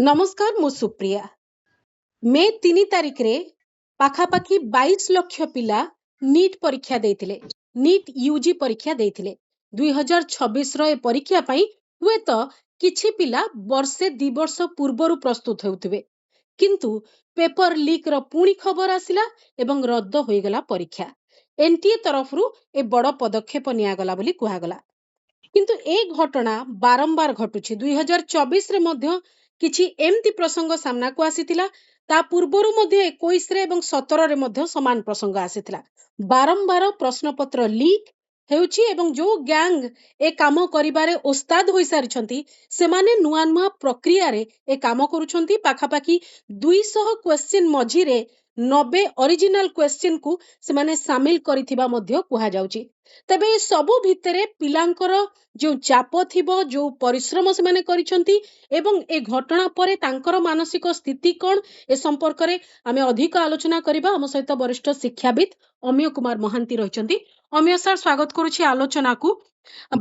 नमस्कार मु सुप्रिया मे 3 तारिख रे पाखापाखी 22 लक्ष पिला नीट परीक्षा देइथिले नीट यूजी परीक्षा देइथिले 2026 रो ए परीक्षा पई हुए तो किछि पिला वर्षे 2 वर्ष पूर्वरु प्रस्तुत हेउथिबे किंतु पेपर लीक रो पुणी खबर आसिला एवं रद्द होई गला परीक्षा एनटीए तरफरु ए बड़ पदक्षेप निया गला बोली कुहा गला किंतु ए घटना बारंबार घटुछि 2024 रे मध्य किछि एमती प्रसंग सामना को आसीथिला ता पूर्वरु मध्य 21 रे एवं 17 रे मध्य समान प्रसंग आसीथिला बारंबार प्रश्नपत्र लीक हेउछि एवं जो गैंग ए काम करिबारे ओस्ताद होई सारिछंती सेमाने नुआ नुआ प्रक्रिया रे ए काम करूछंती पाखापाखी 200 क्वेश्चन मझिरे 90 ओरिजिनल क्वेश्चन को सेमाने शामिल करिथिबा मध्य कुहा जाउछि तबे ए सबु भितरे पिलांकर जो चाप थिबो जो परिश्रम से माने करिसंती एवं ए घटना परे तांकर मानसिक स्थिति कोन ए संपर्क रे आमे अधिक आलोचना करिबा हम सहित वरिष्ठ शिक्षाविद अमिय कुमार महांती रहिसंती अमिय सर स्वागत करूछि आलोचना को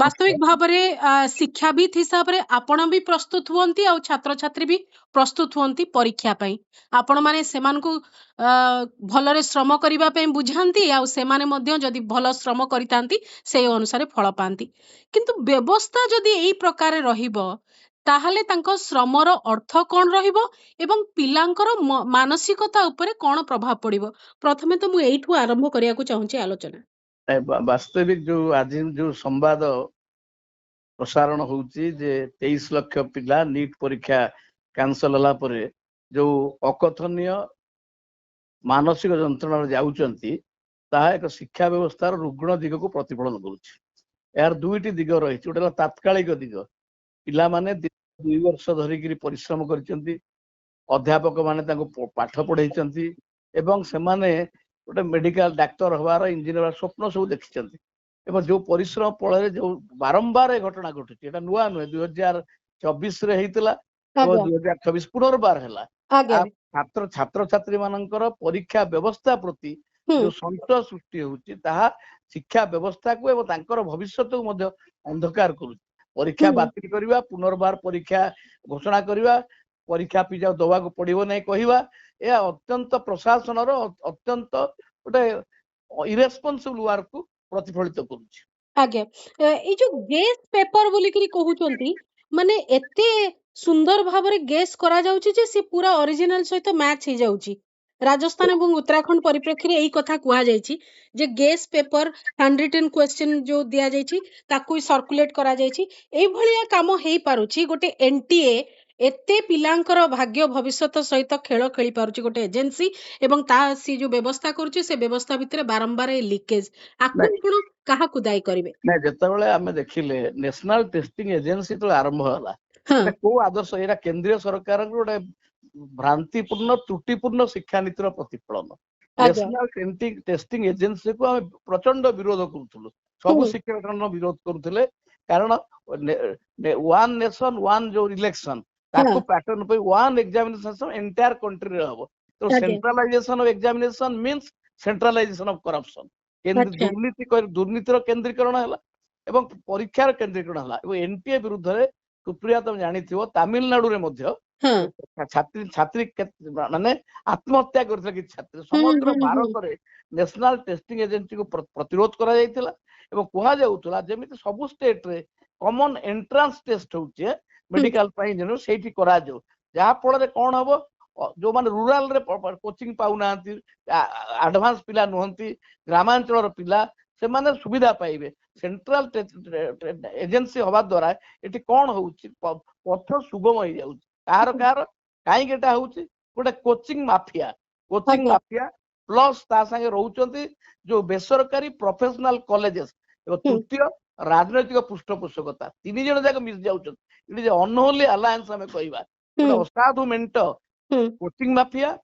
वास्तविक भाबरे शिक्षाविद हिसाब रे आपण भी प्रस्तुत हुअंती आ छात्र छात्री भी प्रस्तुत हुअंती परीक्षा पई आपण माने सेमान को भलरे श्रम करिबा पई बुझांती आ सेमाने मध्य जदि भल श्रम करितांती से अनुसार फल पांती किंतु व्यवस्था जदि एई प्रकार रहिबो ताहले तांको श्रमर अर्थ कोन रहिबो एवं पिलांकर मानसिकता उपरे कोन प्रभाव पड़िबो प्रथमे तो मु एइठु आरंभ करिया को चाहूची आलोचना वास्तविक जो आज जो संवाद प्रसारण होउची जे 23 लाख पिला नीट परीक्षा कैंसल होला परे जो अकथनीय मानसिक जंत्रणा जाउचंती ताहा एक शिक्षा व्यवस्थार रुग्ण दिग को प्रतिफलन करूची यार दुईटी दिग रही गोटे तात्कालिक दिग पिला माने 2 वर्ष धरिकी परिश्रम करिसंती अध्यापक माने तांको पाठ पढ़ाई एवं सेमाने गोटे मेडिकल डाक्तर हवार इंजीनियर स्वप्न सब देखिछंती एवं जो परिश्रम फल जो बारंबार ए घटना घटुची एटा नुआ नुहे 2024 रे हेतिला 2026 पुनर्बार हैला छात्र छात्र छात्री मानकर परीक्षा व्यवस्था प्रति जो संकट सृष्टि होउची ताहा शिक्षा व्यवस्था को एवं तांकर भविष्यत को मध्य अंधकार करूची परीक्षा बातिल करिवा पुनर्बार परीक्षा घोषणा करिवा परीक्षा पिजा दवा को पड़िबो नै कहिवा ए अत्यंत प्रशासन रो अत्यंत गोटे इरेस्पोंसिबल वर्क को प्रतिफलित करूची आगे ए जो गेस पेपर बोली करी कहउचंती माने एते सुंदर भाबरे गेस करा जाउची जे से पूरा ओरिजिनल सहित मैच हे जाउची राजस्थान एवं उत्तराखंड परिप्रेक्षी रे एई कथा कुहा जायछि जे guess paper handwritten question जो दिया जायछि ताकू सर्कुलेट करा जायछि एई भलिया काम हेई पारुछि गोटे एनटीए एते पिलांकर भाग्य भविष्यत सहित खेल खेली पारुछि गोटे एजेंसी एवं ता सी जो व्यवस्था करूछि से व्यवस्था भितरे बारंबार लीकेज आकु कोन काहा को दायी करिवे नै जेतबेले हमें देखिले नेशनल टेस्टिंग एजेंसी तो आरंभ होला को आदर्श एरा केंद्रीय सरकार गोटे भ्रांतिपूर्ण त्रुटिपूर्ण शिक्षा नीतिर प्रतिफलन नेशनल टेस्टिंग एजेंसी को हम प्रचंड विरोध करूथुलु सब शिक्षा संगठन विरोध करूथले कारण वन नेशन वन जो इलेक्शन ताको पैटर्न पे वन एग्जामिनेशन एंटायर कंट्री रे हबो तो centralisation of examination means centralisation of corruption दुर्नीतिर केंद्रीकरण हला एवं परीक्षार केंद्रीकरण हला एवं एनटीए विरुद्ध रे सुप्रिया तुम जानिथिबो तमिलनाडु रे मध्य छात्री छात्री माने आत्महत्या करथिले कि छात्री समग्र भारत रे नेशनल टेस्टिंग एजेंसी को प्रतिरोध करा जायतिला एवं कुहा जाउतला जेमिति सब स्टेट रे कॉमन एंट्रेंस टेस्ट होचे मेडिकल पाई जनो सेठी करा जो जहा फल रे कोन हबो जो माने रूरल रे कोचिंग पाउ नांती एडवांस पिला नहंती ग्रामांचल रो पिला से माने सुविधा पाइबे सेंट्रल एजेंसी हवा द्वारा एठी कोन होउची पथ सुगम हो जाउची कार काई गेटा होउची गोटे कोचिंग माफिया प्लस ता संगे रहउचंती जो बेसरकारी प्रोफेशनल कॉलेजेस एवं तृतीय राजनैतिक पृष्ठपोषकता तीन जन जाक मिस जाउचंती इट इज अनहोली अलायंस हमें कहबा गोटे असाधु मेंट कोचिंग माफिया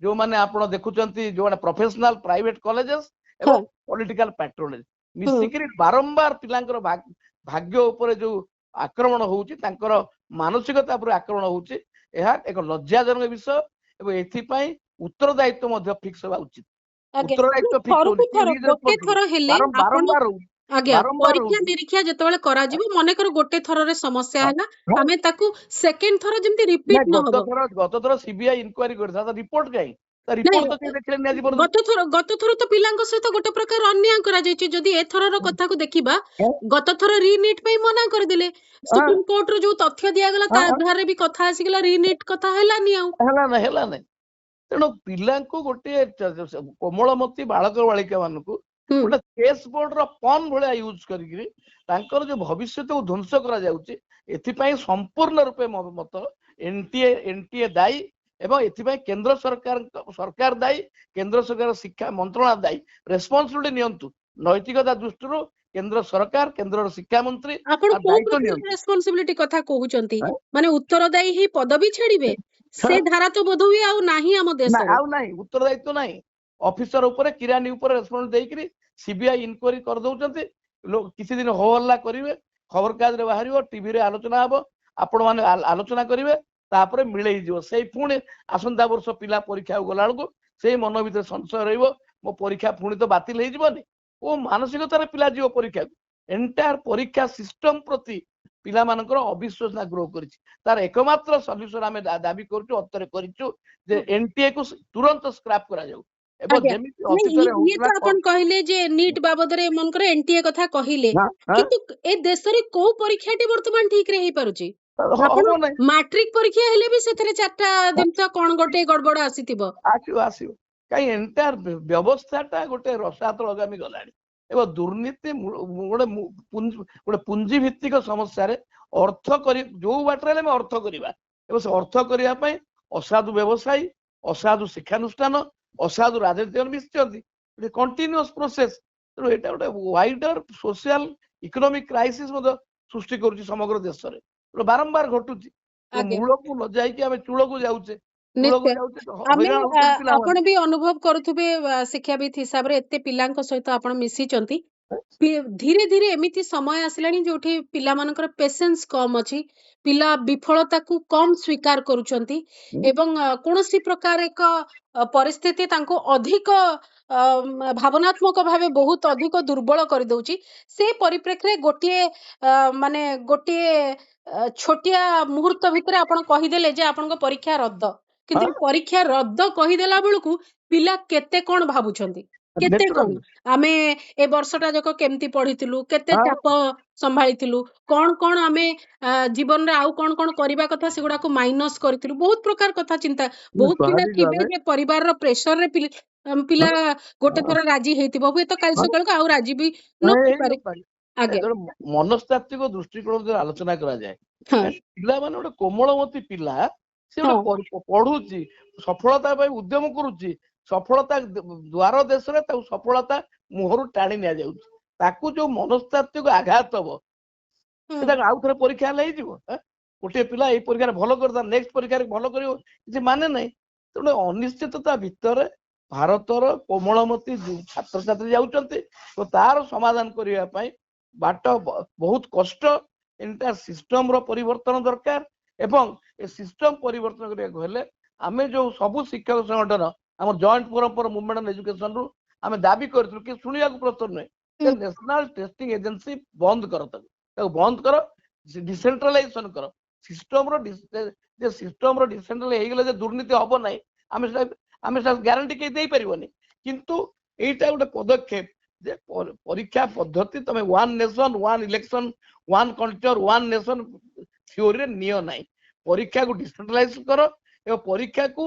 जो माने आपण देखुचंती जो प्रोफेशनल प्राइवेट कॉलेजेस एवं पॉलिटिकल पैट्रोनेज मिसिकरी बारंबार पिलांकर भाग्य ऊपर जो आक्रमण होउची तांकर मानसिकता पर आक्रमण होउची एहा एक लज्जाजनक विषय एवं एथि पई उत्तरदायित्व मध्य फिक्स होबा उचित उत्तरदायित्व फिक्स बारंबार ଆଜ୍ଞା ବାରମ୍ବାର ପରୀକ୍ଷା ହଉଛି। ନିରୀକ୍ଷା ଯେତେବେଳେ କରାଯିବ ମନେକର ଗୋଟେ ଥରରେ ସମସ୍ୟା ହେଲା ହଁ, ଆମେ ତାକୁ ସେକେଣ୍ଡ ଥର ଯେମିତି ନାଇଁ ରିପିଟ ନ ହବ। ଗତ ଥର ସିବିଆଇ ଇନକ୍ୱାରି କରିଥିଲା, ତା ରିପୋର୍ଟ କାହିଁ? ତା ନାଇଁ ରିପୋର୍ଟ ତ କେହି ଦେଖିଲେନି ଆଜି ପର୍ଯ୍ୟନ୍ତ। ଗତ ଥର ତ ପିଲାଙ୍କ ସହିତ ଗୋଟେ ପ୍ରକାର ଅନ୍ୟାୟ କରାଯାଇଛି। ଯଦି ଏଥରର କଥାକୁ ଦେଖିବା, ହଁ, ଗତ ଥର ରିନିଟ୍ ପାଇଁ ମନା କରିଦେଲେ। ହଁ, ସୁପ୍ରିମ କୋର୍ଟରୁ ଯୋଉ ତଥ୍ୟ ଦିଆଗଲା ତା ହଁ, ଆଧାରରେ ବି କଥା ଆସିଗଲା, ରିନିଟ୍ କଥା ହେଲାନି ଆଉ। ହେଲା ନାଇଁ। ତେଣୁ ପିଲାଙ୍କୁ ଗୋଟିଏ କୋମଳମତି ବାଳକ ବାଳିକା ମାନଙ୍କୁ ହୁଁ ଗୋଟେ ଚେସ୍ ବୋର୍ଡ ର ପନ୍ ଭଳିଆ ୟୁଜ କରିକିରି ତାଙ୍କର ଯୋଉ ଭବିଷ୍ୟତକୁ ଧ୍ୱଂସ କରାଯାଉଛି, ଏଥିପାଇଁ ସମ୍ପୂର୍ଣ୍ଣ ରୂପେ ମତ ଏନଟିଏ ଦାୟୀ ଏବଂ ଏଥିପାଇଁ କେନ୍ଦ୍ର ସରକାର ଦାୟୀ, କେନ୍ଦ୍ର ସରକାର ଶିକ୍ଷା ମନ୍ତ୍ରଣାଳୟ ଦାୟୀ। ରେସ୍ପନ୍ସିବିଲିଟି ନିଅନ୍ତୁ ନୈତିକତା ଦୃଷ୍ଟିରୁ। କେନ୍ଦ୍ର ସରକାର, କେନ୍ଦ୍ରର ଶିକ୍ଷାମନ୍ତ୍ରୀ ଆପଣ ଆଉ କୋଉ ଦାୟିତ୍ୱ ପ୍ରକାର ନିଅନ୍ତୁ। ରେସ୍ପନ୍ସିବିଲିଟି କଥା କହୁଛନ୍ତି? ହଁ? ମାନେ ଉତ୍ତରଦାୟୀ ହିଁ ପଦବୀ ଛାଡିବେ? ସେ ଧାରା ତ ବୋଧହୁଏ ଆଉ ନାହିଁ ଆମ ନା ଦେଶରେ। ଆଉ ନାହିଁ, ଉତ୍ତରଦାୟିତ୍ୱ ନାହିଁ। ଅଫିସର ଉପରେ କିରାନୀ ଉପରେ ରେସ୍ପନ୍ସ ଦେଇକିରି ସିବିଆଇ ଇନକ୍ୱାରି କରିଦଉଛନ୍ତି। କିଛି ଦିନ ହୋ ହଲ୍ଲା କରିବେ, ଖବରକାଗଜରେ ବାହାରିବ, ଟିଭିରେ ଆଲୋଚନା ହବ, ଆପଣ ମାନେ ଆଲୋଚନା କରିବେ, ତାପରେ ମିଳେଇ ଯିବ। ସେଇ ପୁଣି ଆସନ୍ତା ବର୍ଷ ପିଲା ପରୀକ୍ଷାକୁ ଗଲା ବେଳକୁ ସେଇ ମନ ଭିତରେ ସଂଶୟ ରହିବ, ମୋ ପରୀକ୍ଷା ପୁଣି ତ ବାତିଲ ହେଇଯିବନି। ଓ ମାନସିକତାରେ ପିଲା ଯିବ ପରୀକ୍ଷାକୁ। ଏଣ୍ଟାୟାର ପରୀକ୍ଷା ସିଷ୍ଟମ ପ୍ରତି ପିଲାମାନଙ୍କର ଅବିଶ୍ୱାସ ଗ୍ରୋ କରିଛି। ତାର ଏକମାତ୍ର ସଲ୍ୟୁସନ ଆମେ ଦାବି କରୁଛୁ, ଅର୍ଥରେ କରିଛୁ ଯେ ଏନଟିଏ କୁ ତୁରନ୍ତ ସ୍କ୍ରାପ କରାଯାଉ। ଏବଂ ଆଜ୍ଞା ଯେମିତି ନାଇଁ ଅତୀତରେ ଇଏ ହଉଥିଲା ତ ଆପଣ କହିଲେ ଯେ ନିଟ୍ ବାବଦରେ ଏମାନଙ୍କର ଏନଟିଏ କଥା କହିଲେ, କିନ୍ତୁ ଏ ଦେଶରେ କୋଉ ପରୀକ୍ଷାଟି ବର୍ତ୍ତମାନ ଠିକ ରେ ହେଇପାରୁଛି? ଆପଣ ହବ ନାହିଁ। ମାଟ୍ରିକ ପରୀକ୍ଷା ହେଲେ ବି ସେଥିରେ 4ଟା ଜିନିଷ କଣ ଗୋଟେ ଗଡବଡ ଆସିଥିବ। ଆସିବ କାହିଁ ଏଣ୍ଟାୟାର ବ୍ୟବସ୍ଥାଟା ଗୋଟେ ରସାତଳଗାମୀ ଗଲାଣି। ଏବଂ ଦୁର୍ନୀତି ଗୋଟେ ପୁଞ୍ଜି ଭିତ୍ତିକ ସମସ୍ୟାରେ ଅର୍ଥ କରି ଯୋଉ ବାଟରେ ହେଲେ ଆମେ ଅର୍ଥ କରିବା, ଏବଂ ସେ ଅର୍ଥ କରିବା ପାଇଁ ଅସାଧୁ ବ୍ୟବସାୟୀ, ଅସାଧୁ ଶିକ୍ଷାନୁଷ୍ଠାନ, ଅସାଧୁ ରାଜନୀତିଜ୍ଞ ମିଶିଛନ୍ତି। Continuous process. ତେଣୁ ଏଇଟା ଗୋଟେ ୱାଇଡର ସୋସିଆଲ ଇକୋନୋମିକ କ୍ରାଇସିସ ମଧ୍ୟ ସୃଷ୍ଟି କରୁଛି ସମଗ୍ର ଦେଶରେ। ବାରମ୍ବାର ଘଟୁଛି। ଆଜ୍ଞା ମୂଳକୁ ନ ଯାଇକି ଆମେ ଚୂଳକୁ ଯାଉଛେ। ନିଶ୍ଚୟ ଆମେ ହଇରାଣ ହଉଛନ୍ତି ପିଲାମାନେ। ଆପଣ ବି ଅନୁଭବ କରୁଥିବେ ଶିକ୍ଷାବିତ ହିସାବରେ ଏତେ ପିଲାଙ୍କ ସହିତ ଆପଣ ମିଶିଛନ୍ତି। ଧୀରେ ଧୀରେ ଏମିତି ସମୟ ଆସିଲାଣି ଯୋଉଠି ପିଲାମାନଙ୍କର ପେସେନ୍ସ କମ ଅଛି, ପିଲା ବିଫଳତାକୁ କମ ସ୍ୱୀକାର କରୁଛନ୍ତି ଏବଂ କୌଣସି ପ୍ରକାର ଏକ ପରିସ୍ଥିତି ତାଙ୍କୁ ଅଧିକ ଭାବନାତ୍ମକ ଭାବେ ବହୁତ ଅଧିକ ଦୁର୍ବଳ କରିଦଉଛି। ସେ ପରିପ୍ରେକ୍ଷୀରେ ମାନେ ଗୋଟିଏ ଛୋଟିଆ ମୁହୂର୍ତ୍ତ ଭିତରେ ଆପଣ କହିଦେଲେ ଯେ ଆପଣଙ୍କ ପରୀକ୍ଷା ରଦ୍ଦ, କିନ୍ତୁ ଏ ପରୀକ୍ଷା ରଦ୍ଦ କହିଦେଲା ବେଳକୁ ପିଲା କେତେ କଣ ଭାବୁଛନ୍ତି, କେତେ କଣ ଆମେ ଏ ବର୍ଷଟା ଯାକ କେମିତି ପଢିଥିଲୁ, କେତେ ଚାପ ସମ୍ଭାଳିଥିଲୁ, କଣ ଆମେ ଜୀବନରେ ଆଉ କଣ କରିବା କଥା ସେଗୁଡାକୁ ମାଇନସ କରିଥିଲୁ, ବହୁତ ପ୍ରକାର କଥା ଚିନ୍ତା। ବହୁତ ପିଲା ଥିବେ ଯେ ପରିବାରର ପ୍ରେସରରେ ପିଲା ଗୋଟେ ଥର ରାଜି ହେଇଥିବ, ହୁଏତ କାଲି ସକାଳକୁ ଆଉ ରାଜି ବି ନ ହେଇପାରେ। ଆଜ୍ଞା ମନସ୍ତାତ୍ତ୍ୱିକ ଦୃଷ୍ଟିକୋଣ ଆଲୋଚନା କରାଯାଏ। ହଁ ପିଲାମାନେ ଗୋଟେ କୋମଳମତି ପିଲା, ସେ ହଁ ଗୋଟେ ପଢୁଛି, ସଫଳତା ପାଇଁ ଉଦ୍ୟମ କରୁଛି, ସଫଳତା ଦ୍ୱାର ଦେଶରେ ତାକୁ ସଫଳତା ମୁହଁରୁ ଟାଣି ନିଆଯାଉଛି। ତାକୁ ଯୋଉ ମନସ୍ତାତ୍ତ୍ୱିକ ଆଘାତ ହବ, ସେଟା ଆଉ ଥରେ ପରୀକ୍ଷା ହେଲେ ହେଇଯିବ? ଗୋଟିଏ ପିଲା ଏଇ ପରୀକ୍ଷାରେ ଭଲ କରିଥା, ନେକ୍ସଟ ପରୀକ୍ଷାରେ ଭଲ କରିବ, କିଛି ମାନେ ନାହିଁ। ତେଣୁ ଅନିଶ୍ଚିତତା ଭିତରେ ଭାରତର କୋମଳମତି ଛାତ୍ରଛାତ୍ରୀ ଯାଉଛନ୍ତି, ତ ତାର ସମାଧାନ କରିବା ପାଇଁ ବାଟ ବହୁତ କଷ୍ଟ। ଏଣ୍ଟାୟାର ସିଷ୍ଟମର ପରିବର୍ତ୍ତନ ଦରକାର। ଏବଂ ଏ ସିଷ୍ଟମ ପରିବର୍ତ୍ତନ କରିବାକୁ ହେଲେ ଆମେ ଯୋଉ ସବୁ ଶିକ୍ଷକ ସଂଗଠନ, ଆମର joint forum for movement on ଏଜୁକେସନରୁ ଆମେ ଦାବି କରିଥିଲୁ, କି ଶୁଣିବାକୁ ପ୍ରସ୍ତୁତ ନୁହେଁ, ଯେ ନ୍ୟାସନାଲ ଟେଷ୍ଟିଂ ଏଜେନ୍ସି ବନ୍ଦ କର, ତାକୁ ବନ୍ଦ କର, ଡିସେଣ୍ଟ୍ରାଲାଇଜେସନ କର। ସିଷ୍ଟମର ଡିସେଣ୍ଟ୍ରାଲାଇଜ ହେଇଗଲେ ଯେ ଦୁର୍ନୀତି ହବ ନାହିଁ, ଆମେ ସେଟା ଗ୍ୟାରେଣ୍ଟି କେହି ଦେଇପାରିବନି। କିନ୍ତୁ ଏଇଟା ଗୋଟେ ପଦକ୍ଷେପ ଯେ ପରୀକ୍ଷା ପଦ୍ଧତି ତମେ one nation one election one culture one nation ଥିଓରିରେ ନିଅ ନାହିଁ। ପରୀକ୍ଷାକୁ ଡିସେଣ୍ଟ୍ରାଲାଇଜ କର ଏବଂ ପରୀକ୍ଷାକୁ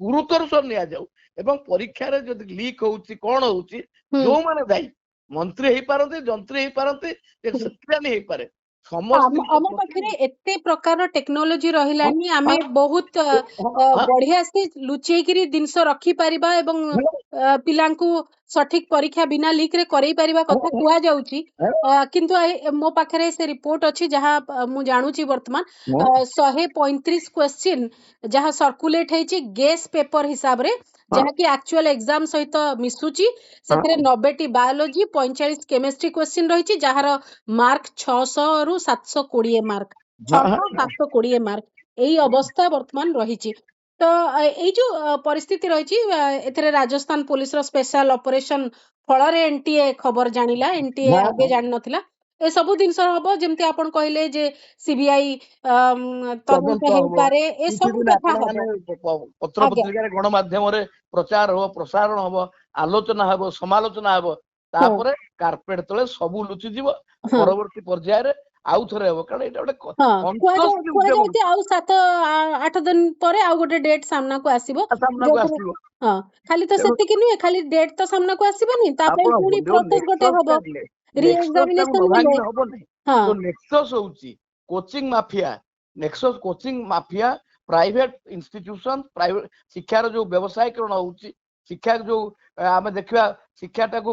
ଗୁରୁତର ସହ ନିଆଯାଉ। ଏବଂ ପରୀକ୍ଷାରେ ଯଦି ଲିକ୍ ହଉଛି, କଣ ହଉଛି, ଯୋଉମାନେ ଦାୟୀ, ମନ୍ତ୍ରୀ ହେଇପାରନ୍ତି, ଯନ୍ତ୍ରୀ ହେଇପାରନ୍ତି, ସେକ୍ରେଟାରୀ ହେଇପାରେ, ଆମ ପାଖରେ ଏତେ ପ୍ରକାର ଟେକ୍ନୋଲୋଜି ରହିଲାଣି, ଆମେ ବହୁତ ବଢିଆ ସେ ଲୁଚେଇକିରି ଜିନିଷ ରଖିପାରିବା ଏବଂ ପିଲାଙ୍କୁ ସଠିକ ପରୀକ୍ଷା ବିନା ଲିକ୍ ରେ କରେଇ ପାରିବା କଥା କୁହାଯାଉଛି। କିନ୍ତୁ ମୋ ପାଖରେ ସେ ରିପୋର୍ଟ ଅଛି ଯାହା ମୁଁ ଜାଣୁଛି ବର୍ତ୍ତମାନ 135 କ୍ୱେଶ୍ଚିନ୍ ଯାହା ସର୍କୁଲେଟ ହେଇଛି ଗେସ୍ ପେପର ହିସାବରେ, ଯାହାକି ଆକ୍ଚୁଆଲ ଏକ୍ସାମ ସହିତ ମିଶୁଛି। ସେଥିରେ 90ଟି ବାୟୋଲୋଜି, 45 କେମିଷ୍ଟ୍ରି କ୍ୱେଶ୍ଚିନ୍ ରହିଛି, ଯାହାର ମାର୍କ 600 ରୁ 720 ମାର୍କ, 600 720 ମାର୍କ। ଏଇ ଅବସ୍ଥା ବର୍ତ୍ତମାନ ରହିଛି। तो एई जो परिस्थिति रही एथिरे राजस्थान पुलिस रो स्पेशल ऑपरेशन फल एनटीए खबर जानिला एनटीए आगे जान नथिला ए सबु दिन हबो जेमति आपण कहले जे सीबीआई तदंत हेई पारे ए सब कथा हबो पत्र पत्रिका गणमाध्यम प्रचार हो प्रसारण हो आलोचना हो समालोचना हो तापरे कार्पेट तले सबु लुचि जीव परवर्ती पर्याय रे आउ थरे हो कारण एटा गोटे आउ 7-8 दिन परे आउ गोटे डेट सामना को आसीबो हां खाली तो सेतिक नुहे खाली डेट तो सामना को आसीबोनी तापरे पुनी प्रोसेस गोटे हबो री एग्जामिनेशन हबो नै तो नेक्सस होउची coaching mafia nexus coaching mafia private institution private शिक्षार जो व्यवसायीकरण होउची शिक्षा जो आमे देखिबा शिक्षाटा को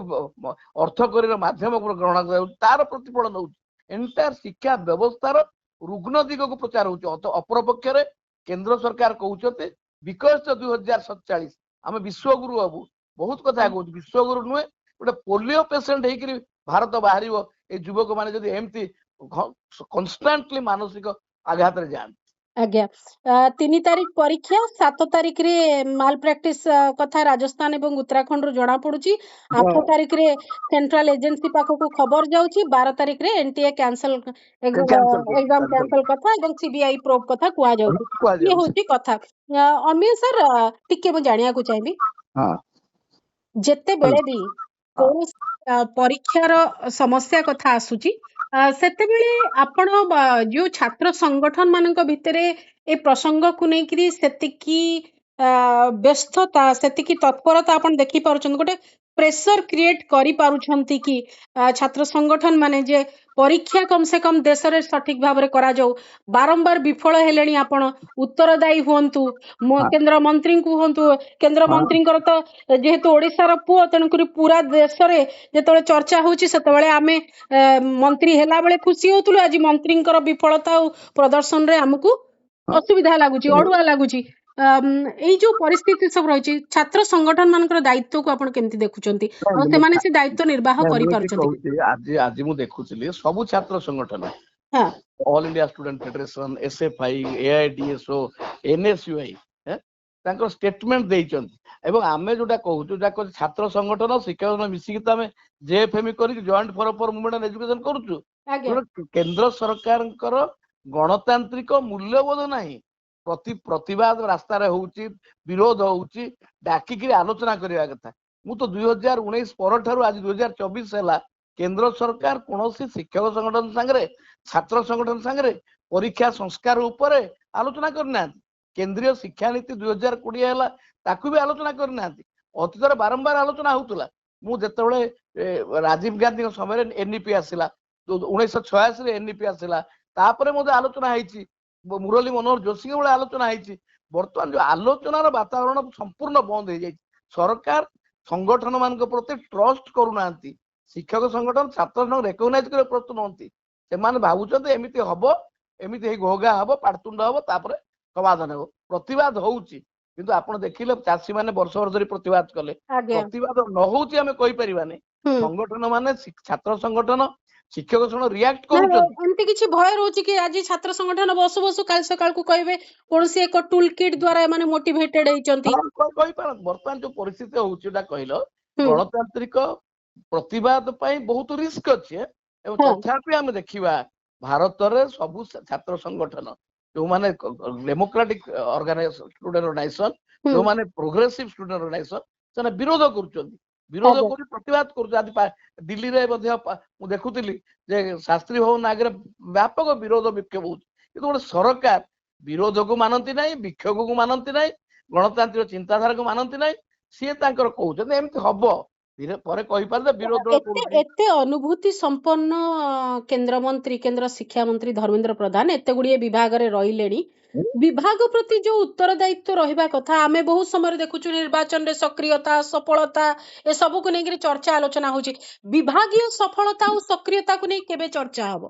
अर्थ करिर माध्यम ग्रहण कर तार प्रतिफलन होउची एंटायर शिक्षा व्यवस्थार रुग्ण दिग को प्रचार होउची अपर पक्ष रे केंद्र सरकार कहउचते विकसित 2047 आमे विश्वगुरु हबु बहुत कथा कहउची विश्वगुरु नुहे गोटे पोलियो पेशेंट हेकरी भारत बाहरिबो ए युवक माने जदी एमती कन्स्टेंटली मानसिक आघात रे जान आज्ञा 3 तारिख परीक्षा 7 तारिख रे माल प्रैक्टिस कथा राजस्थान एवं उत्तराखंड रो जणा पडुची 8 तारिख रे सेंट्रल एजेंसी पाखो को खबर जाउची 12 तारिख रे एनटीए कैंसल एग्जाम कैंसल कथा एवं सीबीआई प्रोब कथा कुआ जाउची ये होची कथा अमिय सर टिके म जानिया को चाहेबी हां जेते बेले भी कोन परीक्षार समस्या कथा आसुची सेते बेले आपण जो छात्र संगठन मानक भितरे ए प्रसंग को नेकरी सेतिकी व्यस्तता सेतिकी तत्परता आपण देखि पारुछन गोटे प्रेशर क्रिएट करी पारुछंती कि छात्र संगठन माने जे परीक्षा कम से कम देश रे सठिक भाव रे करा जाऊ बारंबार विफल हेलेनी आपण उत्तरदायी होंतु केंद्र मंत्री को होंतु केंद्र मंत्री कर तो जेहेतु ओडिसा रो पुओ तनकुरी पूरा देश रे जेतळे चर्चा होची सेतବେଳେ आमे मंत्री हेला बेले खुशी होतुलु आज मंत्री कर विफलता और प्रदर्शन रे हमकु असुविधा लागुची अडुआ लागुची एई जो परिस्थिति सब रही छात्र संगठन मानकर दायित्व को आपण केमती देखुचंती और से माने से दायित्व निर्वाह करि पारचंती आज आज मु देखुचली सब छात्र संगठन हां All India Student Federation SFI AIDSO NSUI तांको स्टेटमेंट देइचंती एवं आमे जोटा कहू जोटा छात्र संगठन शिक्षक मिसिकी त आमे जेएफएमई करी joint forum for movement and education करूछु केंद्र सरकार गणतांत्रिक मूल्यबोध नाही प्रतिवाद रास्ता रे होउची विरोध होउची डाकिकी आलोचना करिया कथा मु तो 2019 पर ठारू आज 2024 हैला केंद्र सरकार कोनोसी शिक्षक संगठन संगरे छात्र संगठन संगरे परीक्षा संस्कार ऊपर आलोचना करना केंद्रीय शिक्षा नीति 2020 हैला ताकू भी आलोचना करना अतीत बारंबार आलोचना होतुला मु जेतेबेले राजीव गांधी समय एनईपी आसिला 1986 रे एनईपी आसिला तापरे मोदे आलोचना हैची मुरली मनोहर जोशी के आलोचना है बर्तमान जो आलोचनार वातावरण संपूर्ण बंद हो जाए सरकार संगठन मान प्रति ट्रस्ट करूना शिक्षक संगठन छात्र संगठन रेकग्नाइज कर प्रस्तुत नहंती से भावुं एमती हम एमती घोघा हम पाटतुंड हम तापर समाधान हो प्रतिवाद होउची किंतु आपण देखिले चाषी माने वर्ष वर्ष धरी प्रतिवाद कले प्रतिवाद न होउची हमें कहि परिबाने संगठन माने छात्र संगठन शिक्षक संगठन रिएक्ट करूछन एमती किछि भय रहउची कि आज छात्र संगठन बसु बसु काल सकाळ को कहबे कोनसी एक टूल किट द्वारा माने मोटिवेटेड हेचंती कहि पार वर्तमान जो परिस्थिति होउचीटा कहिलो गणतांत्रिक प्रतिवाद पई बहुत रिस्क अछि एवं तथापि हम देखिबा भारत रे सब छात्र संगठन जो माने डेमोक्रेटिक ऑर्गेनाइजेशन स्टूडेंट ऑर्गेनाइजेशन जो माने प्रोग्रेसिव स्टूडेंट ऑर्गेनाइजेशन सने विरोध करूछन विरोध करी प्रतिवाद कर दिल्ली रे मु देखुतिली जे शास्त्री भवन आगे व्यापक विरोध विक्षोभ होउछ किंतु गोटे सरकार विरोध को मानती नाही विक्षोभ को मानती नाही गणतांत्रिक चिंताधारा को मानती नाही सी तांकर कहउछन एमती हबो धीरे परे कहि पार विरोध एते अनुभूति संपन्न केंद्र मंत्री केंद्र शिक्षा मंत्री धर्मेंद्र प्रधान एते गुडिये विभाग रे रहिलेनी विभाग प्रति जो उत्तरदायित्व रहिबा कथा आमे बहुत समय देखुछु निर्वाचन रे सक्रियता सफलता ए सब को नेकरी चर्चा आलोचना होची विभागीय सफलता और सक्रियता को नै केबे चर्चा हबो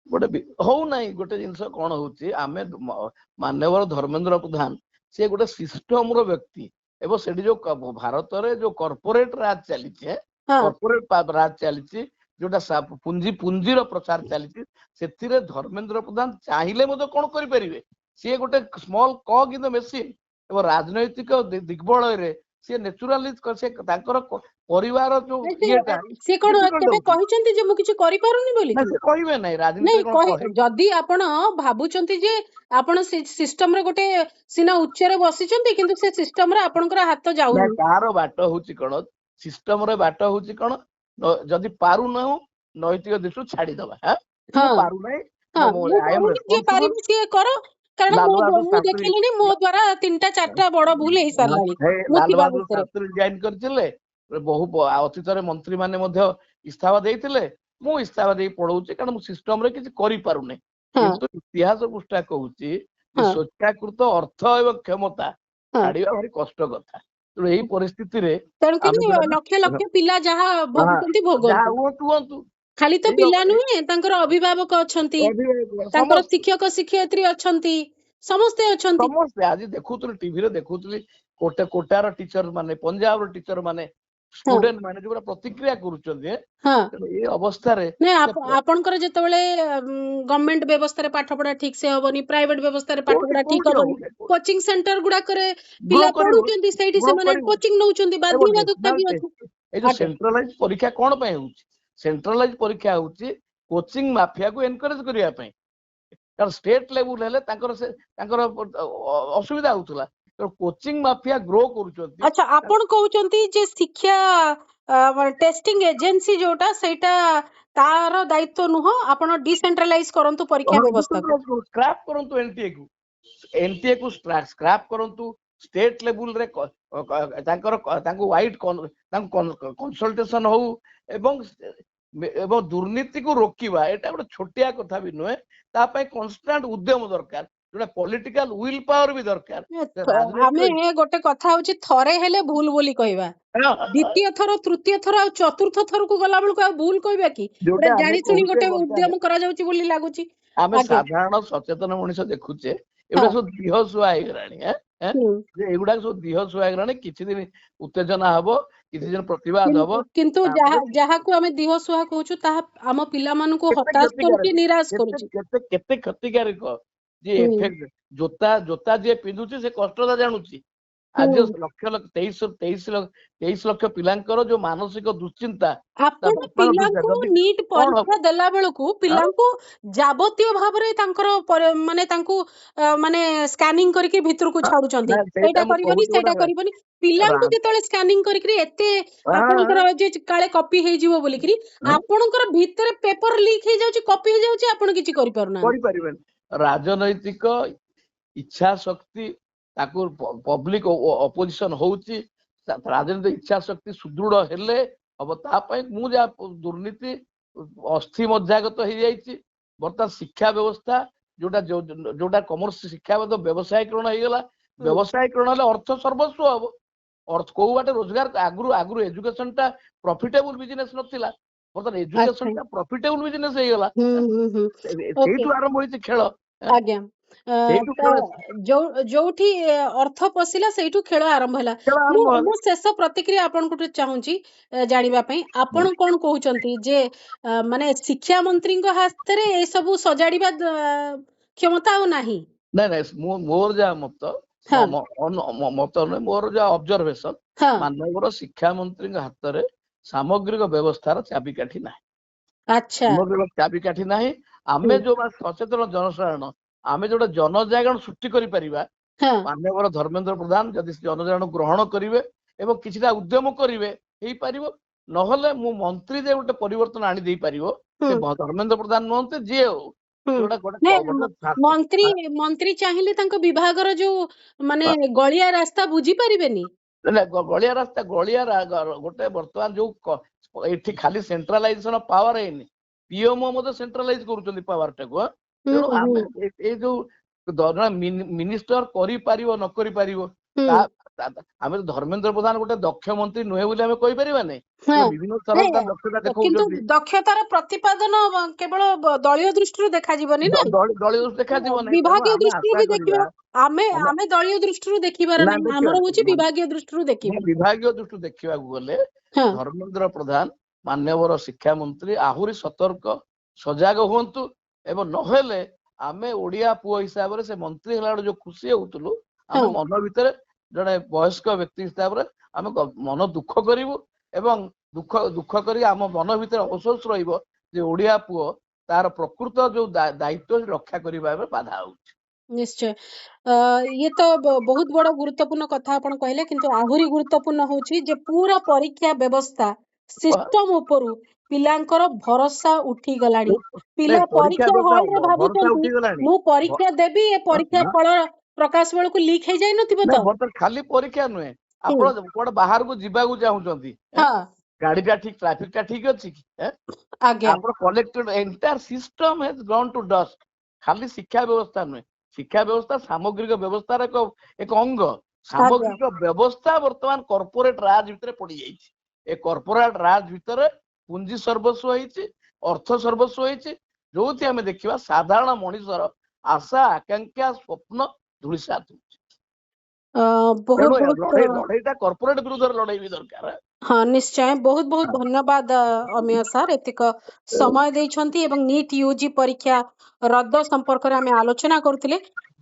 गोटे हो नाही गोटे जिंस कोन होची आमे माननीय धर्मेंद्र प्रधान से गोटे सिस्टम रो व्यक्ति एवं सेठी जो भारत रे जो कॉर्पोरेट राज चली कॉर्पोरेट राज चली जोटा पुंजी पुंजी रो प्रचार चली सेथिरे धर्मेंद्र प्रधान चाहिले मते कोन करि परिबे सी गोटे स्मॉल कॉग इन द मशीन ଏବଂ ରାଜନୈତିକ ଦିଗ୍ବଳୟରେ ସେ ନ୍ୟାଚୁରାଲି ସେ ତାଙ୍କର ପରିବାର ଯୋଉ ଇଏଟା ସେ କଣ କେବେ କହିଛନ୍ତି ଯେ ମୁଁ କିଛି କରିପାରୁନି ବୋଲି? କହିବେ ନାହିଁ ରାଜନୀତି। ଯଦି ଆପଣ ଭାବୁଛନ୍ତି ଯେ ଆପଣ ସିଷ୍ଟମରେ ଗୋଟେ ସିନା ଉଚ୍ଚରେ ବସିଛନ୍ତି କିନ୍ତୁ ସେ ସିଷ୍ଟମରେ ଆପଣଙ୍କର ହାତ ଯାଉନି, ତାର ବାଟ ହଉଛି କଣ, ସିଷ୍ଟମରେ ବାଟ ହଉଛି କଣ, ଯଦି ପାରୁନାହୁଁ ନୈତିକ ଦୃଷ୍ଟିରୁ ଛାଡିଦବା। ପାରୁନାହିଁ ଯିଏ ପାରିବ ସିଏ କର, କାରଣ ମୁଁ ଦେଖିଲିଣି ମୋ ଦ୍ୱାରା 3ଟା 4ଟା ବଡ ଭୁଲ ହେଇ ସାରିଲାଣି। ଲାଲ ବାହାଦୁର ଶାସ୍ତ୍ରୀ ରିଜାଇନ କରିଥିଲେ, ବହୁ ଅତୀତରେ ମନ୍ତ୍ରୀ ମାନେ ମଧ୍ୟ ଇସ୍ତଫା ଦେଇଥିଲେ। ମୁଁ ଇସ୍ତଫା ଦେଇ ପଳଉଛି କାରଣ ମୁଁ ସିଷ୍ଟମରେ କିଛି କରିପାରୁନି। କିନ୍ତୁ ଇତିହାସ ପୃଷ୍ଠା କହୁଛି ଯେ ସ୍ୱେଚ୍ଛାକୃତ ଅର୍ଥ ଏବଂ କ୍ଷମତା ଛାଡିବା ଭାରି କଷ୍ଟ କଥା। ତେଣୁ ଏଇ ପରିସ୍ଥିତିରେ ଲକ୍ଷ ଲକ୍ଷ ପିଲା ଯାହା ଭୋଗୁଛନ୍ତି ହୁଅନ୍ତୁ, ଖାଲି ତ ପିଲା ନୁହେଁ, ତାଙ୍କର ଅଭିଭାବକ ଅଛନ୍ତି, ତାଙ୍କର ଶିକ୍ଷକ ଶିକ୍ଷୟିତ୍ରୀ ଅଛନ୍ତି, ସମସ୍ତେ ଅଛନ୍ତି। ସମସ୍ତେ ଆଜି ଦେଖୁଥିଲି, ଟିଭିରେ ଦେଖୁଥିଲି, କୋଟାର ଟିଚର ମାନେ, ପଞ୍ଜାବର ଟିଚର ମାନେ, ଷ୍ଟୁଡେଣ୍ଟ ମାନେ ଯୋଉଟା ପ୍ରତିକ୍ରିୟା କରୁଛନ୍ତି। ଏଇ ଅବସ୍ଥାରେ ଆପଣଙ୍କର ଯେତେବେଳେ ଗଭର୍ଣ୍ଣମେଣ୍ଟ ବ୍ୟବସ୍ଥାରେ ପାଠ ପଢା ଠିକ ସେ ହବନି, ପ୍ରାଇଭେଟ ବ୍ୟବସ୍ଥାରେ ପାଠ ପଢା ଠିକ ହବନି, କୋଚିଂ ସେଣ୍ଟର ଗୁଡାକରେ ପିଲା ପଢୁଛନ୍ତି, ସେଇଠି ସେମାନେ କୋଚିଂ ନଉଛନ୍ତି, ବାଧ୍ୟବାଧକତା ବି ଅଛି। ଏଇ ଯୋଉ ସେଣ୍ଟ୍ରାଲାଇଜ ପରୀକ୍ଷା କଣ ପାଇଁ ହଉଛି? ସେଣ୍ଟ୍ରାଲାଇଜ ପରୀକ୍ଷା ହଉଛି କୋଚିଂ ମାଫିଆକୁ ଏନକରେଜ କରିବା ପାଇଁ। କାରଣ ଷ୍ଟେଟ ଲେବୁଲ ହେଲେ ତାଙ୍କର ଅସୁବିଧା ହଉଥିଲା, କୋଚିଂ ମାଫିଆ ଗ୍ରୋ କରୁଛନ୍ତି। ଆଚ୍ଛା, ଆପଣ କହୁଛନ୍ତି ଯେ ଶିକ୍ଷା ଟେଷ୍ଟିଂ ଏଜେନ୍ସି ଯୋଉଟା ସେଇଟା ତାର ଦାୟିତ୍ୱ ନୁହଁ, ଆପଣ ଡିସେଣ୍ଟ୍ରାଲାଇଜ କରନ୍ତୁ ପରୀକ୍ଷା ବ୍ୟବସ୍ଥାକୁ, ସ୍କ୍ରାପ କରନ୍ତୁ, ଏନଟିଏ କୁ ସ୍କ୍ରାପ କରନ୍ତୁ, ଷ୍ଟେଟ ଲେବୁଲରେ ତାଙ୍କୁ କନସଲଟେସନ ହଉ ଏବଂ ଦୁର୍ନୀତିକୁ ରୋକିବା ଏଟା ଗୋଟେ ଛୋଟିଆ କଥା ବି ନୁହେଁ। ତା ପାଇଁ କନଷ୍ଟାଣ୍ଟ ଉଦ୍ୟମ ଦରକାର, ଯୋଉଟା ପଲିଟିକାଲ ୱିଲ ପାୱାର ବି ଦରକାର। ଆମେ ଗୋଟେ କଥା ହଉଛି ଥରେ ହେଲେ ଭୁଲ ବୋଲି କହିବା, ଦ୍ୱିତୀୟ ଥର, ତୃତୀୟ ଥର ଆଉ ଚତୁର୍ଥ ଥରକୁ ଗଲା ବେଳକୁ ଆଉ ଭୁଲ କହିବା କି? ଜାଣି ଶୁଣି ଗୋଟେ ଉଦ୍ୟମ କରାଯାଉଛି ବୋଲି ଲାଗୁଛି। ଆମେ ସାଧାରଣ ସଚେତନ ମଣିଷ ଦେଖୁଛେ, ଏଗୁଡା ସବୁ ଦିହସୁଆ ହେଇଗଲାଣି। ଏଗୁଡାକ ସବୁ ଦିହସୁଆ ହେଇଗଲାଣି। କିଛି ଦିନ ଉତ୍ତେଜନା ହବ, କିଛି ଦିନ ପ୍ରତିବାଦ ହବ, କିନ୍ତୁ ଯାହାକୁ ଆମେ ଦିହସୁଆ କହୁଛୁ ତାହା ଆମ ପିଲାମାନଙ୍କୁ ହତାଶ କରୁଛି, ନିରାଶ କରୁଛି। କେତେ କ୍ଷତିକାରକ ଯେ ଜୋତା ଯିଏ ପିନ୍ଧୁଛି ସେ କଷ୍ଟଟା ଜାଣୁଛି। ଆଜି ଲକ୍ଷ 23 ଲକ୍ଷ ପିଲାଙ୍କର ଯୋଉ ମାନସିକ ଦୁଶ୍ଚିନ୍ତା, ଆପଣ ପିଲାଙ୍କୁ ନିଟ୍ ପରୀକ୍ଷା ଦେଲା ବେଳକୁ ପିଲାଙ୍କୁ ଯାବତୀୟ ଭାବରେ ତାଙ୍କର ମାନେ ତାଙ୍କୁ ମାନେ ସ୍କାନିଂ କରିକି ଭିତରକୁ ଛାଡୁଛନ୍ତି, ସେଇଟା କରିବନି, ସେଇଟା କରିବନି। ପିଲାଙ୍କୁ ଯେତେବେଳେ ସ୍କାନିଂ କରିକି ଏତେ ଆପଣଙ୍କର ଯେ କାଳେ କପି ହେଇଯିବ ବୋଲିକିରି ଆପଣଙ୍କର ଭିତରେ ପେପର ଲିକ୍ ହେଇଯାଉଛି, କପି ହେଇଯାଉଛି, ଆପଣ କିଛି କରିପାରିବେନି। ରାଜନୈତିକ ଇଚ୍ଛା ଶକ୍ତି, ତାକୁ ପବ୍ଲିକ ଅପୋଜିସନ ହଉଛି, ରାଜନୈତିକ ଇଚ୍ଛା ଶକ୍ତି ସୁଦୃଢ ହେଲେ ହବ। ତା ପାଇଁ ମୁଁ ଯାହା ଦୁର୍ନୀତି ଅସ୍ଥି ମଜ୍ଜାଗତ ହେଇଯାଇଛି। ବର୍ତ୍ତମାନ ଶିକ୍ଷା ବ୍ୟବସ୍ଥା ଯୋଉଟା କମର୍ସ ଶିକ୍ଷା ବ୍ୟବସାୟୀକରଣ ହେଇଗଲା। ବ୍ୟବସାୟୀକରଣ ହେଲେ ଅର୍ଥ ସର୍ବସ୍ୱ ହବ। କୋଉ ବାଟେ ରୋଜଗାର, ଆଗରୁ ଏଜୁକେସନ ଟା ପ୍ରଫିଟେବୁଲ ବିଜନେସ ନଥିଲା, ବର୍ତ୍ତମାନ ଏଜୁକେସନ ଟା ପ୍ରଫିଟେବୁଲ ବିଜନେସ ହେଇଗଲା। ସେଇଠୁ ଆରମ୍ଭ ହେଇଛି ଖେଳ। ଆଜ୍ଞା, ଯୋଉଠି ଅର୍ଥ ପଶିଲା ସେଇଠୁ ଖେଳ ଆରମ୍ଭ ହେଲା। ମୁଁ ଶେଷ ପ୍ରତିକ୍ରିୟା ଆପଣଙ୍କୁ ଚାହୁଁଛି ଜାଣିବା ପାଇଁ, ଆପଣ କଣ କହୁଛନ୍ତି ଯେ ମାନେ ଶିକ୍ଷା ମନ୍ତ୍ରୀଙ୍କ ହାତରେ ଏସବୁ ସଜାଡିବା କ୍ଷମତା ଆଉ ନାହିଁ? ନାଇଁ, ମୋର ଯାହା ମତ ନୁହେଁ, ମୋର ଯାହା ଅବଜରଭେସନ, ମାନ୍ୟବର ଶିକ୍ଷା ମନ୍ତ୍ରୀଙ୍କ ହାତରେ ସାମଗ୍ରିକ ବ୍ୟବସ୍ଥାର ଚାବିକାଠି ନାହିଁ। ଚାବିକାଠି ନାହିଁ। ଆମେ ଯୋଉ ସଚେତନ ଜନସାଧାରଣ, ଆମେ ଯୋଉଟା ଜନଜାଗରଣ ସୃଷ୍ଟି କରିପାରିବା, ମାନ୍ୟବର ଧର୍ମେନ୍ଦ୍ର ପ୍ରଧାନ ଯଦି ଜନଜାଗରଣ ଗ୍ରହଣ କରିବେ ଏବଂ କିଛିଟା ଉଦ୍ୟମ କରିବେ, ହେଇପାରିବ। ନହେଲେ ମୁଁ ମନ୍ତ୍ରୀ ଯେ ଗୋଟେ ପରିବର୍ତ୍ତନ ଆଣି ଦେଇପାରିବ, ସେ ଧର୍ମେନ୍ଦ୍ର ପ୍ରଧାନ ନୁହନ୍ତି, ଯିଏ ହଉ। ମନ୍ତ୍ରୀ ଚାହିଁଲେ ତାଙ୍କ ବିଭାଗର ଯୋଉ ମାନେ ଗଳିଆ ରାସ୍ତା ବୁଝି ପାରିବେନି। ଗଳିଆ ରାସ୍ତା ଗୋଟେ ବର୍ତ୍ତମାନ ଯୋଉ ଏଠି ଖାଲି ସେଣ୍ଟ୍ରାଲାଇଜେସନ ପାୱାର ହେଇନି, ପିଏମଓ ମଧ୍ୟ ସେଣ୍ଟ୍ରାଲାଇଜ କରୁଛନ୍ତି ପାୱାର ଟାକୁ। ତେଣୁ ଆମେ ଏଇ ଯୋଉ ମିନିଷ୍ଟର କରିପାରିବ ନ କରିପାରିବ, ଆମେ ଧର୍ମେନ୍ଦ୍ର ପ୍ରଧାନ ଗୋଟେ ଦକ୍ଷ ମନ୍ତ୍ରୀ ନୁହେଁ ବୋଲି ଆମେ କହିପାରିବାନି। ବିଭିନ୍ନ ସ୍ତରରେ ତା ଦକ୍ଷତା ଦେଖାଉଛନ୍ତି। ଦକ୍ଷତାର ପ୍ରତିପାଦନ କେବଳ ଦଳୀୟ ଦୃଷ୍ଟିରୁ ଦେଖାଯିବନି ନା, ବିଭାଗୀୟ ଦୃଷ୍ଟିରୁ ବି ଦେଖିବା। ଆମେ ଦଳୀୟ ଦୃଷ୍ଟିରୁ ଦେଖିବାର ନାହିଁ, ଆମର ହଉଛି ବିଭାଗୀୟ ଦୃଷ୍ଟିରୁ ଦେଖିବା। ବିଭାଗୀୟ ଦୃଷ୍ଟିରୁ ଦେଖିବାକୁ ଗଲେ ଧର୍ମେନ୍ଦ୍ର ପ୍ରଧାନ ମାନ୍ୟବର ଶିକ୍ଷା ମନ୍ତ୍ରୀ ଆହୁରି ସତର୍କ, ସଜାଗ ହୁଅନ୍ତୁ। ଏବଂ ନହେଲେ ଆମେ ଓଡିଆ ପୁଅ ହିସାବରେ ସେ ମନ୍ତ୍ରୀ ହେଲା ବେଳେ ଯୋଉ ଖୁସି ହଉଥିଲୁ, ଆମେ ମନ ଭିତରେ ଜଣେ ବୟସ୍କ ବ୍ୟକ୍ତି ହିସାବରେ ଆମେ ମନ ଦୁଃଖ କରିବୁ ଏବଂ ଦୁଃଖ କରି ଆମ ମନ ଭିତରେ ଅଫସୋସ ରହିବ ଯେ ଓଡିଆ ପୁଅ ତାର ପ୍ରକୃତ ଯୋଉ ଦାୟିତ୍ୱ ରକ୍ଷା କରିବା ବାଧା ହଉଛି। ନିଶ୍ଚୟ ये तो बहुत बड़ा गुरुत्वपूर्ण कथा आपण कहले किंतु आहुरी गुरुत्वपूर्ण होची जे पूरा परीक्षा व्यवस्था सिस्टम उपरु पिलांकर भरोसा उठी गलानी पिला परीक्षा हॉल रे भाबुचंती मु परीक्षा देबी ए परीक्षा फल प्रकाश बेल को लीक हे जाय नथिबो तो खाली परीक्षा नुहे आपण कोड बाहर को जीवा को चाहुचंती गाड़ीटा ठीक ट्रैफिक ठीक अछि कि आपण collected entire system has gone to dust. खाली शिक्षा व्यवस्था नुहे शिक्षा व्यवस्था सामग्रिक व्यवस्था एक अंग सामग्रिक व्यवस्था वर्तमान कॉर्पोरेट राज भितर पड़ी जाइछि। ए कॉर्पोरेट राज भितर पुंजी सर्वस्व होइछि अर्थ सर्वस्व होइछि जोथि हमें देखिबा साधारण मनुष्यर आशा आकांक्षा स्वप्न धूलिसात लड़ाईटा कॉर्पोरेट विरुद्ध लड़ाई भी दरकार। हाँ निश्चय बहुत बहुत धन्यवाद अमेय सर एतिक समय देइछंती एवं नीट यूजी परीक्षा रद्द संपर्क रे हमें आलोचना करथिले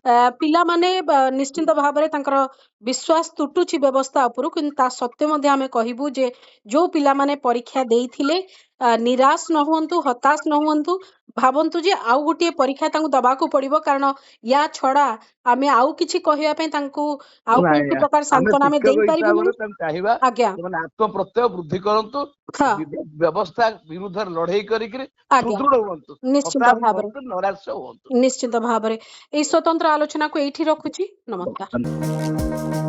पिला माने निश्चित भाव में तांकर विश्वास तुटुची व्यवस्था उपरु किंतु ता सत्य मध्ये हमें कहबू जे जो पिला माने परीक्षा देइथिले निराश न हुंतु हताश न हुंतु भावंतु जे आउ गोटे परीक्षा तांकु दबाकू पड़िबो कारण या छड़ा आमे आउ किछि कहिया पे तांकु आउ कोन प्रकार सांत्वना में देई परिबो चाहिबा माने आत्म प्रत्यय वृद्धि करंतु व्यवस्था विरुद्ध लड़ाई करिकरी सुदृढ़ होंतु निश्चित भाव रे ए स्वतंत्र आलोचना को एठी रखुची। नमस्कार।